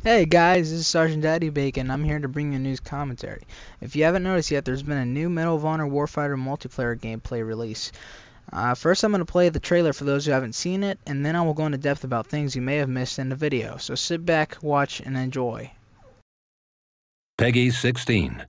Hey guys, this is Sergeant Daddy Bacon. I'm here to bring you a news commentary. If you haven't noticed yet, there's been a new Medal of Honor Warfighter multiplayer gameplay release. First, I'm going to play the trailer for those who haven't seen it, and then I will go into depth about things you may have missed in the video. So sit back, watch, and enjoy. Peggy 16.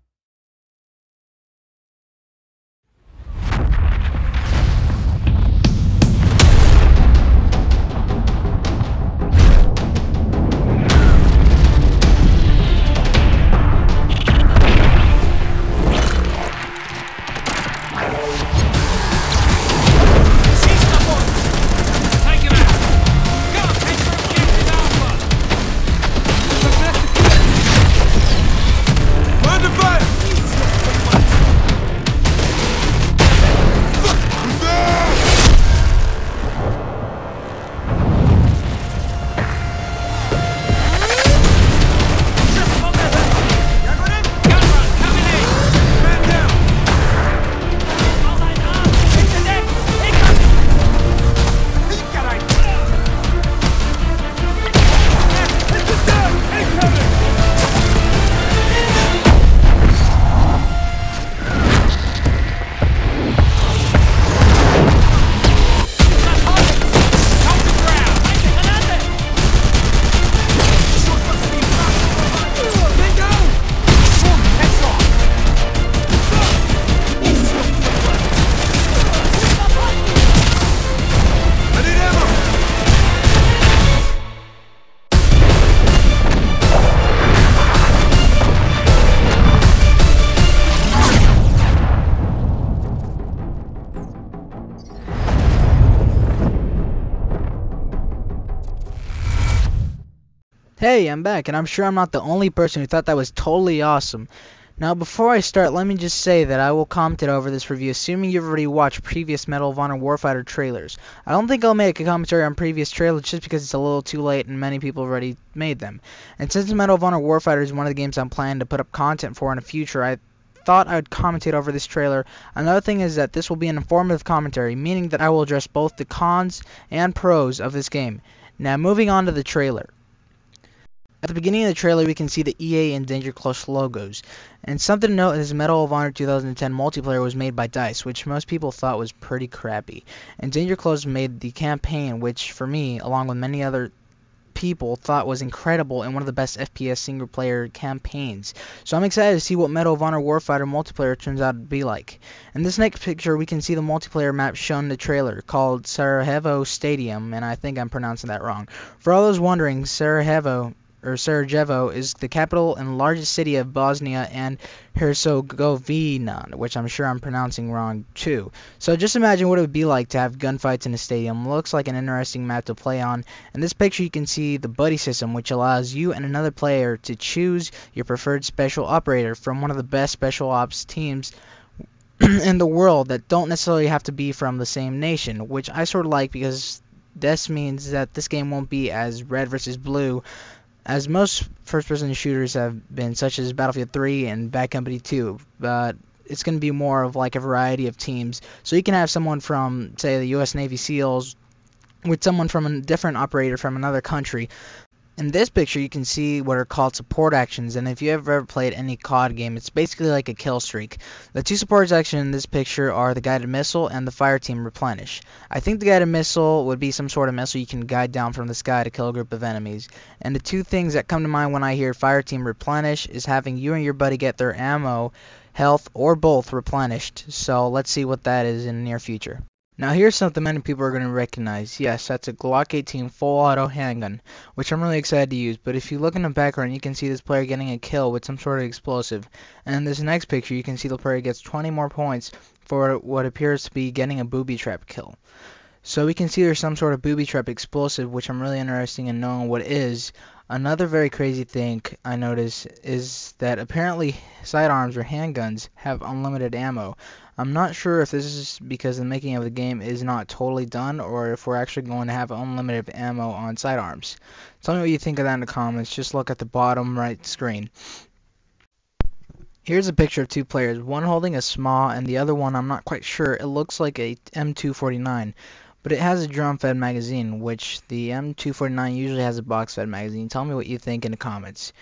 Hey, I'm back, and I'm sure I'm not the only person who thought that was totally awesome. Now, before I start, let me just say that I will comment over this review, assuming you've already watched previous Medal of Honor Warfighter trailers. I don't think I'll make a commentary on previous trailers just because it's a little too late and many people have already made them. And since Medal of Honor Warfighter is one of the games I'm planning to put up content for in the future, I thought I would commentate over this trailer. Another thing is that this will be an informative commentary, meaning that I will address both the cons and pros of this game. Now, moving on to the trailer. At the beginning of the trailer, we can see the EA and Danger Close logos. And something to note is Medal of Honor 2010 multiplayer was made by DICE, which most people thought was pretty crappy. And Danger Close made the campaign, which for me, along with many other people, thought was incredible and one of the best FPS single-player campaigns. So I'm excited to see what Medal of Honor Warfighter multiplayer turns out to be like. In this next picture, we can see the multiplayer map shown in the trailer, called Sarajevo Stadium, and I think I'm pronouncing that wrong. For all those wondering, Sarajevo is the capital and largest city of Bosnia and Herzegovina, which I'm sure I'm pronouncing wrong too. So just imagine what it would be like to have gunfights in a stadium. Looks like an interesting map to play on. In this picture you can see the buddy system, which allows you and another player to choose your preferred special operator from one of the best special ops teams in the world that don't necessarily have to be from the same nation, which I sort of like because this means that this game won't be as red versus blue as most first-person shooters have been, such as Battlefield 3 and Bad Company 2, but it's going to be more of like a variety of teams. So you can have someone from, say, the U.S. Navy SEALs with someone from a different operator from another country. In this picture, you can see what are called support actions, and if you have ever played any COD game, it's basically like a kill streak. The two support actions in this picture are the guided missile and the fire team replenish. I think the guided missile would be some sort of missile you can guide down from the sky to kill a group of enemies. And the two things that come to mind when I hear fire team replenish is having you and your buddy get their ammo, health, or both replenished. So let's see what that is in the near future. Now here's something many people are going to recognize. Yes, that's a Glock 18 full auto handgun, which I'm really excited to use. But if you look in the background, you can see this player getting a kill with some sort of explosive. And in this next picture, you can see the player gets 20 more points for what appears to be getting a booby trap kill. So we can see there's some sort of booby trap explosive, which I'm really interested in knowing what it is. Another very crazy thing I noticed is that apparently sidearms or handguns have unlimited ammo. I'm not sure if this is because the making of the game is not totally done or if we're actually going to have unlimited ammo on sidearms. Tell me what you think of that in the comments. Just look at the bottom right screen. Here's a picture of two players, one holding a SMAW and the other one I'm not quite sure. It looks like a M249. but it has a drum-fed magazine, which the M249 usually has a box-fed magazine. Tell me what you think in the comments.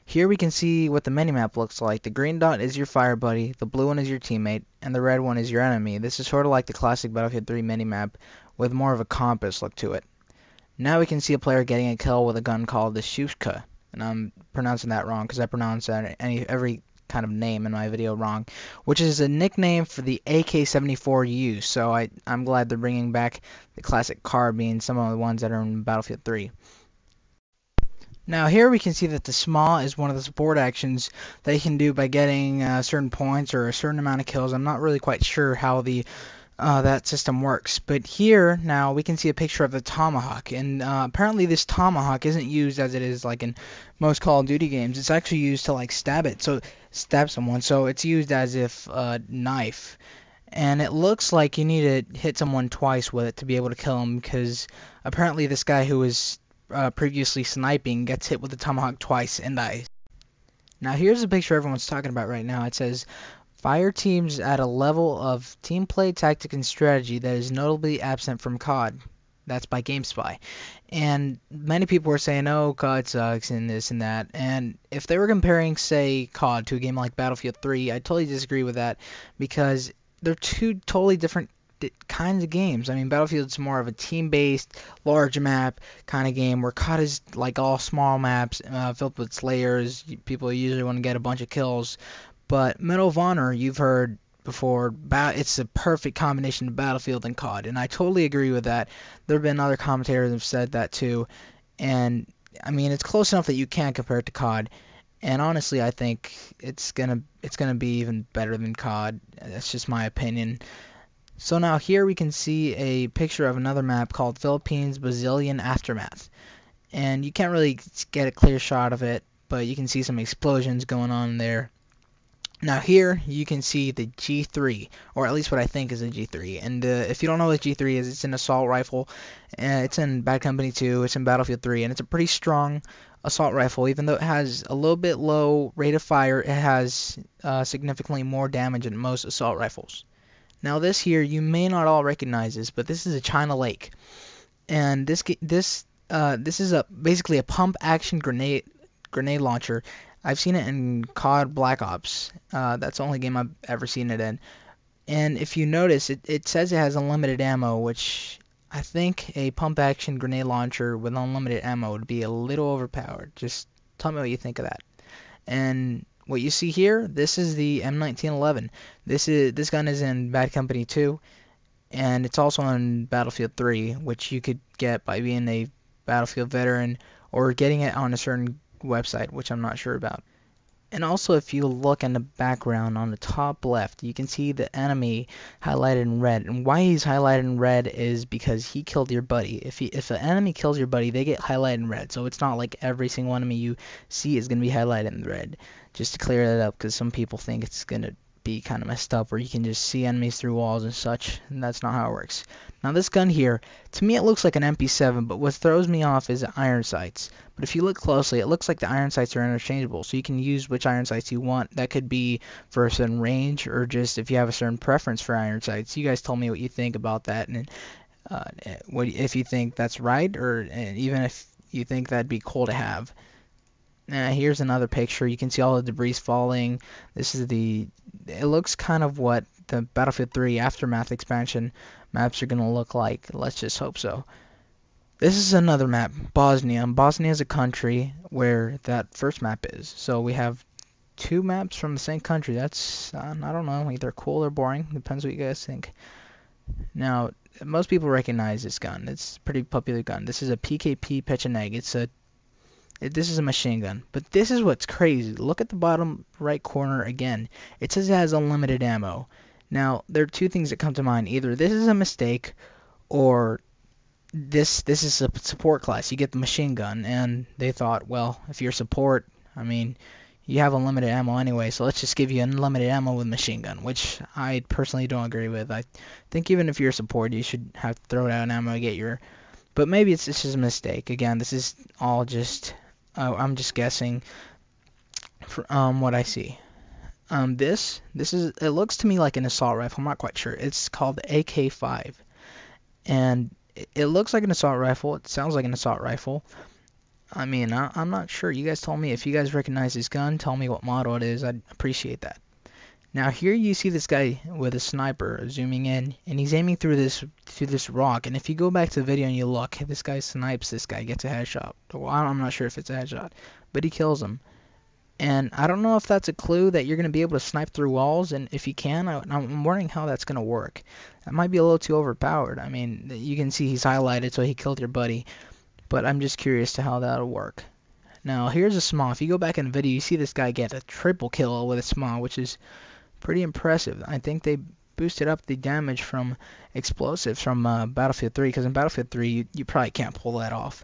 Here we can see what the minimap looks like. The green dot is your fire buddy, the blue one is your teammate, and the red one is your enemy. This is sort of like the classic Battlefield 3 minimap with more of a compass look to it. Now we can see a player getting a kill with a gun called the Shushka, and I'm pronouncing that wrong because I pronounce every kind of name in my video wrong, which is a nickname for the AK-74U, so I'm glad they're bringing back the classic carbine, some of the ones that are in Battlefield 3. Now here we can see that the SMAW is one of the support actions that you can do by getting certain points or a certain amount of kills. I'm not really quite sure how that system works, but here now we can see a picture of the Tomahawk, and apparently this Tomahawk isn't used as it is like in most Call of Duty games. It's actually used to like stab someone, so it's used as if a knife. And it looks like you need to hit someone twice with it to be able to kill him, because apparently this guy who was previously sniping gets hit with the Tomahawk twice and dies. Now here's a picture everyone's talking about right now. It says, fire teams at a level of team play, tactic, and strategy that is notably absent from COD. That's by GameSpy. And many people were saying, oh, COD sucks and this and that. And if they were comparing, say, COD to a game like Battlefield 3, I totally disagree with that, because they're two totally different kinds of games. I mean, Battlefield's more of a team-based, large map kind of game, where COD is like all small maps filled with slayers. People usually want to get a bunch of kills. But Medal of Honor, you've heard before, it's a perfect combination of Battlefield and COD, and I totally agree with that. There have been other commentators that have said that too, and I mean, it's close enough that you can compare it to COD. And honestly, I think it's gonna be even better than COD. That's just my opinion. So now here we can see a picture of another map called Philippines Brazilian Aftermath. And you can't really get a clear shot of it, but you can see some explosions going on there. Now here you can see the G3, or at least what I think is a G3. And if you don't know what G3 is, it's an assault rifle. It's in Bad Company 2, it's in Battlefield 3, and it's a pretty strong assault rifle. Even though it has a little bit low rate of fire, it has significantly more damage than most assault rifles. Now this here, you may not all recognize this, but this is a China Lake, and this is basically a pump action grenade launcher. I've seen it in COD Black Ops. That's the only game I've ever seen it in. And if you notice, it says it has unlimited ammo, which I think a pump action grenade launcher with unlimited ammo would be a little overpowered. Just tell me what you think of that. And what you see here, this is the M1911. This gun is in Bad Company 2, and it's also in Battlefield 3, which you could get by being a Battlefield veteran or getting it on a certain website, which I'm not sure about. And also, if you look in the background on the top left, you can see the enemy highlighted in red. And why he's highlighted in red is because he killed your buddy. If an enemy kills your buddy, they get highlighted in red. So it's not like every single enemy you see is going to be highlighted in red. Just to clear that up, because some people think it's going to be kind of messed up, where you can just see enemies through walls and such, and that's not how it works. Now this gun here, to me it looks like an MP7, but what throws me off is the iron sights. But if you look closely, it looks like the iron sights are interchangeable, so you can use which iron sights you want. That could be for a certain range, or just if you have a certain preference for iron sights. You guys tell me what you think about that, and what if you think that's right, or even if you think that'd be cool to have. Here's another picture. You can see all the debris falling. It looks kind of what the Battlefield 3 Aftermath expansion maps are going to look like. Let's just hope so. This is another map, Bosnia. Bosnia is a country where that first map is. So we have two maps from the same country. That's, I don't know, either cool or boring. Depends what you guys think. Now, most people recognize this gun. It's a pretty popular gun. This is a PKP Pecheneg. This is a machine gun. But this is what's crazy. Look at the bottom right corner again. It says it has unlimited ammo. Now, there are two things that come to mind. Either this is a mistake, or this is a support class. You get the machine gun, and they thought, well, if you're support, I mean, you have unlimited ammo anyway, so let's just give you unlimited ammo with machine gun, which I personally don't agree with. I think even if you're support, you should have to throw down ammo to get your... But maybe it's just a mistake. Again, this is all just... I'm just guessing from what I see. It looks to me like an assault rifle. I'm not quite sure. It's called AK-5, and It looks like an assault rifle. It sounds like an assault rifle. I mean, I'm not sure. You guys told me. If you guys recognize this gun, tell me what model it is. I'd appreciate that. Now here you see this guy with a sniper zooming in, and he's aiming through this rock. And if you go back to the video and you look, this guy snipes this guy, gets a headshot. Well, I'm not sure if it's a headshot, but he kills him. And I don't know if that's a clue that you're going to be able to snipe through walls, and if you can, I'm wondering how that's going to work. That might be a little too overpowered. I mean, you can see he's highlighted, so he killed your buddy. But I'm just curious to how that'll work. Now, here's a SMAW. If you go back in the video, you see this guy get a triple kill with a SMAW, which is pretty impressive. I think they boosted up the damage from explosives from Battlefield 3, because in Battlefield 3, you probably can't pull that off.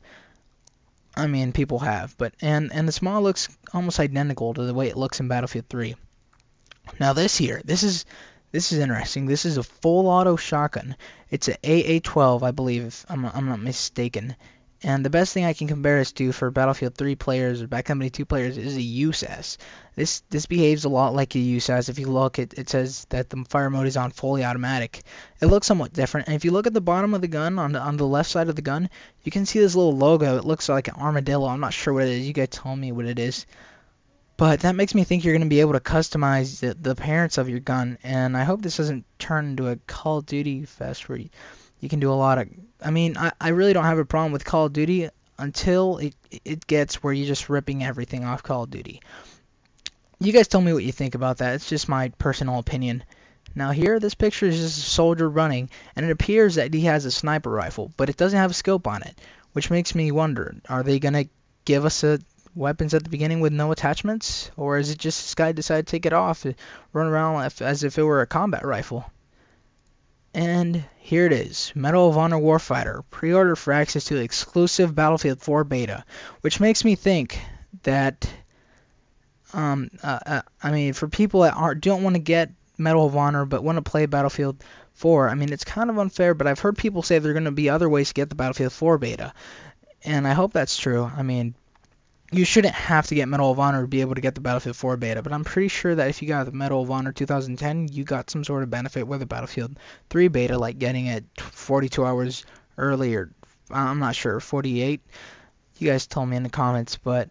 I mean, people have, but and the SMAW looks almost identical to the way it looks in Battlefield 3. Now this is interesting. This is a full auto shotgun. It's an AA-12, I believe, if I'm not mistaken. And the best thing I can compare this to for Battlefield 3 players or Bad Company 2 players is a USAS. This behaves a lot like a USAS. If you look, it says that the fire mode is on fully automatic. It looks somewhat different. And if you look at the bottom of the gun, on the left side of the gun, you can see this little logo. It looks like an armadillo. I'm not sure what it is. You guys tell me what it is. But that makes me think you're going to be able to customize the appearance of your gun. And I hope this doesn't turn into a Call of Duty fest where you can do a lot of... I mean, I really don't have a problem with Call of Duty until it gets where you're just ripping everything off Call of Duty. You guys tell me what you think about that. It's just my personal opinion. Now here, this picture is just a soldier running, and it appears that he has a sniper rifle, but it doesn't have a scope on it, which makes me wonder, are they going to give us weapons at the beginning with no attachments? Or is it just this guy decided to take it off and run around as if it were a combat rifle? And here it is, Medal of Honor Warfighter, pre-order for access to the exclusive Battlefield 4 beta, which makes me think that, I mean, for people that don't want to get Medal of Honor but want to play Battlefield 4, I mean, it's kind of unfair, but I've heard people say there are going to be other ways to get the Battlefield 4 beta, and I hope that's true. I mean, you shouldn't have to get Medal of Honor to be able to get the Battlefield 4 beta, but I'm pretty sure that if you got the Medal of Honor 2010, you got some sort of benefit with the Battlefield 3 beta, like getting it 42 hours early, or I'm not sure, 48. You guys told me in the comments, but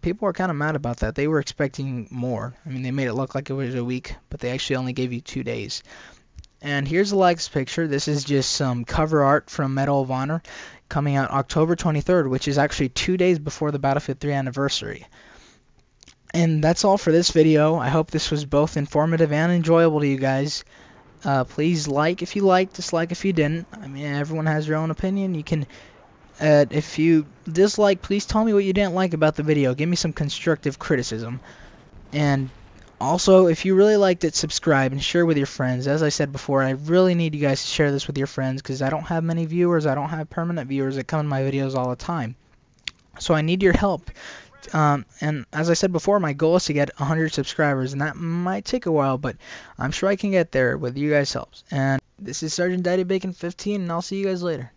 people are kind of mad about that. They were expecting more. I mean, they made it look like it was a week, but they actually only gave you 2 days. And here's the likes picture. This is just some cover art from Medal of Honor, coming out October 23rd, which is actually 2 days before the Battlefield 3 anniversary. And that's all for this video. I hope this was both informative and enjoyable to you guys. Please like if you liked, dislike if you didn't. I mean, everyone has their own opinion. You can, if you dislike, please tell me what you didn't like about the video. Give me some constructive criticism. And also, if you really liked it, subscribe and share with your friends. As I said before, I really need you guys to share this with your friends because I don't have many viewers. I don't have permanent viewers that come in my videos all the time. So I need your help. And as I said before, my goal is to get 100 subscribers, and that might take a while, but I'm sure I can get there with you guys' help. And this is Sergeant Daddy Bacon 15, and I'll see you guys later.